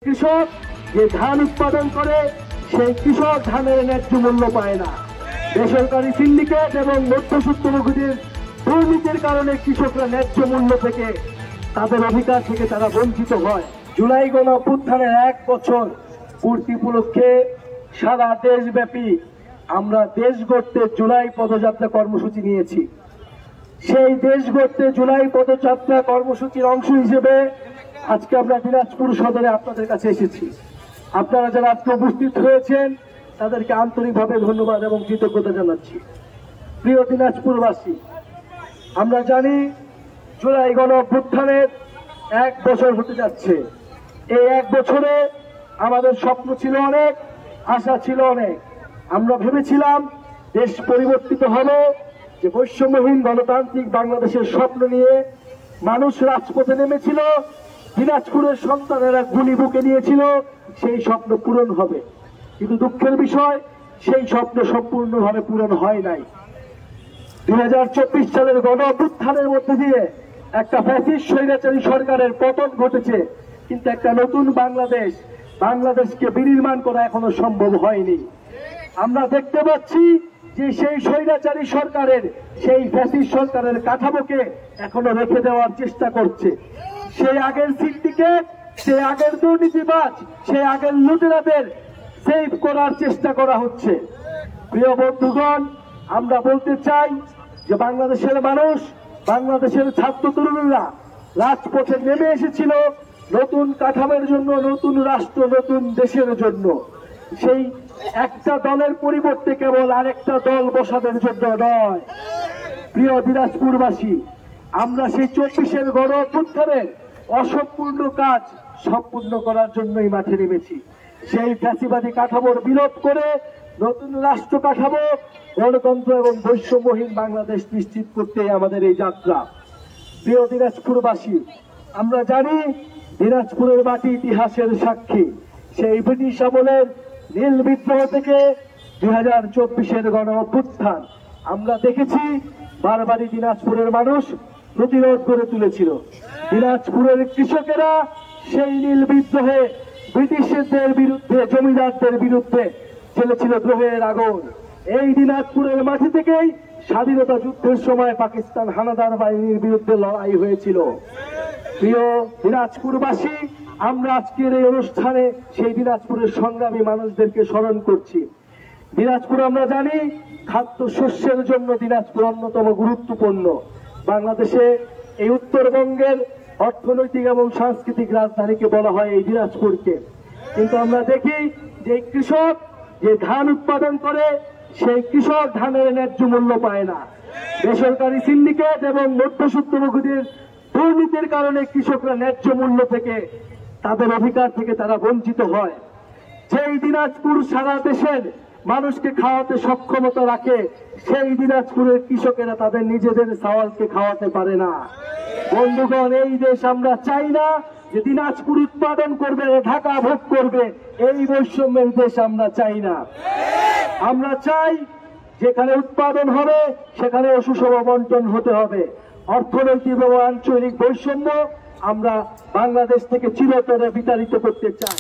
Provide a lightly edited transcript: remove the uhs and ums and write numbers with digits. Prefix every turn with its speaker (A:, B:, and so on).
A: কৃষক যে ধান উৎপাদন করে সেই কৃষক ধানের ন্যায্য মূল্য পায় না। বেসরকারি সিন্ডিকেট এবং মধ্যস্বত্বভোগীদের দুর্নীতির কারণে কৃষকরা ন্যায্য মূল্য থেকে তাদের অধিকার থেকে তারা বঞ্চিত হয়। জুলাই গণঅভ্যুত্থানের 1 বছর পূর্তি উপলক্ষে সারা দেশব্যাপী আমরা দেশ গড়তে জুলাই পদযাত্রা কর্মসূচি নিয়েছি। সেই দেশ গড়তে জুলাই পদযাত্রা কর্মসূচির অংশ হিসেবে আজকে আমরা দিনাজপুর সদরে আপনাদের কাছে এসেছি। আপনারা যারা আজকে উপস্থিত হয়েছেন তাদেরকে আন্তরিকভাবে ধন্যবাদ এবং কৃতজ্ঞতা জানাচ্ছি। প্রিয় দিনাজপুরবাসী, আমরা জানি জুলাই গণঅভ্যুত্থানের 1 বছর হতে যাচ্ছে। এই 1 বছরে আমাদের স্বপ্ন ছিল অনেক, আশা ছিল অনেক। আমরা ভেবেছিলাম দেশ পরিবর্তিত হবে, যে বৈষম্যহীন গণতান্ত্রিক বাংলাদেশের স্বপ্ন নিয়ে মানুষ রাজপথে নেমেছিল, দিনাজপুরের সন্তানেরা গুলি বুকে নিয়েছিল, সেই স্বপ্ন পূরণ হবে। কিন্তু দুঃখের বিষয়, সেই স্বপ্ন সম্পূর্ণভাবে পূরণ হয় নাই। 2024 সালের গণঅভ্যুত্থানের মধ্যে দিয়ে একটা ফ্যাসিস্ট স্বৈরাচারী সরকারের পতন ঘটেছে, কিন্তু একটা নতুন বাংলাদেশকে বিনির্মাণ করা এখনো সম্ভব হয়নি। আমরা দেখতে পাচ্ছি যে সেই স্বৈরাচারী সরকারের, সেই ফ্যাসিস্ট সরকারের কাঠামোকে এখনো রেখে দেওয়ার চেষ্টা করছে। সেই আগের সিন্ডিকেট, সেই আগের দুর্নীতিবাজ, সেই আগের লুটেরাদের সেভ করার চেষ্টা করা হচ্ছে। প্রিয় বন্ধুগণ, আমরা বলতে চাই যে বাংলাদেশের মানুষ, বাংলাদেশের ছাত্র তরুণরা রাজপথে নেমে এসেছিল নতুন কাঠামোর জন্য, নতুন রাষ্ট্র, নতুন দেশের জন্য। সেই একটা দলের পরিবর্তে কেবল আরেকটা দল বসানোর জন্য নয়। প্রিয় দিনাজপুরবাসী, আমরা সেই 24-এর গণঅভ্যুত্থানের অসম্পূর্ণ কাজ সম্পূর্ণ করার জন্যই মাঠে নেমেছি। সেই ফ্যাসিবাদী কাঠামোর বিলোপ করে নতুন রাষ্ট্র কাঠামো, গণতন্ত্র এবং বৈষম্যহীন বাংলাদেশ নিশ্চিত করতে আমাদের এই যাত্রা। প্রিয় দিনাজপুরবাসী, আমরা জানি দিনাজপুরের মাটি ইতিহাসের সাক্ষী। সেই ব্রিটিশ আমলের নীল বিদ্রোহ থেকে 2024-এর গণঅভ্যুত্থান আমরা দেখেছি বারবারই দিনাজপুরের মানুষ প্রতিরোধ করে তুলেছিল। দিনাজপুরের কৃষকেরা সেই নীল বিদ্রোহে ব্রিটিশদের বিরুদ্ধে, জমিদারদের বিরুদ্ধে জ্বলেছিল দ্রোহের আগুন। এই দিনাজপুরের মাটি থেকেই স্বাধীনতা যুদ্ধের সময় পাকিস্তান হানাদার বাহিনীর বিরুদ্ধে লড়াই হয়েছিল। প্রিয় দিনাজপুরবাসী, আমরা আজকের এই অনুষ্ঠানে সেই দিনাজপুরের সংগ্রামী মানুষদেরকে স্মরণ করছি। দিনাজপুর আমরা জানি খাদ্যশস্যের জন্য দিনাজপুর অন্যতম গুরুত্বপূর্ণ। বাংলাদেশে এই উত্তরবঙ্গের অর্থনৈতিক এবং সাংস্কৃতিক রাজধানীকে বলা হয় এই দিনাজপুরকে। কিন্তু আমরা দেখি যে কৃষক যে ধান উৎপাদন করে সেই কৃষক ধানের ন্যায্য মূল্য পায় না। বেসরকারি সিন্ডিকেট এবং মধ্যস্বত্বভোগীদের দুর্নীতির কারণে কৃষকরা ন্যায্য মূল্য থেকে, তাদের অধিকার থেকে তারা বঞ্চিত হয়। যেই দিনাজপুর সারা দেশের মানুষকে খাওয়াতে সক্ষমতা রাখে, সেই দিনাজপুরের কৃষকেরা তাদের নিজেদের চাওয়ালকে খাওয়াতে পারে না। বন্ধুগণ, এই দেশ আমরা চাই না যে দিনাজপুর উৎপাদন করবে, ঢাকা ভোগ করবে, এই বৈষম্যের দেশ আমরা চাই না। আমরা চাই যেখানে উৎপাদন হবে সেখানে সুষম বন্টন হতে হবে। অর্থনৈতিক এবং আঞ্চলিক বৈষম্য আমরা বাংলাদেশ থেকে চিরতরে বিতাড়িত করতে চাই।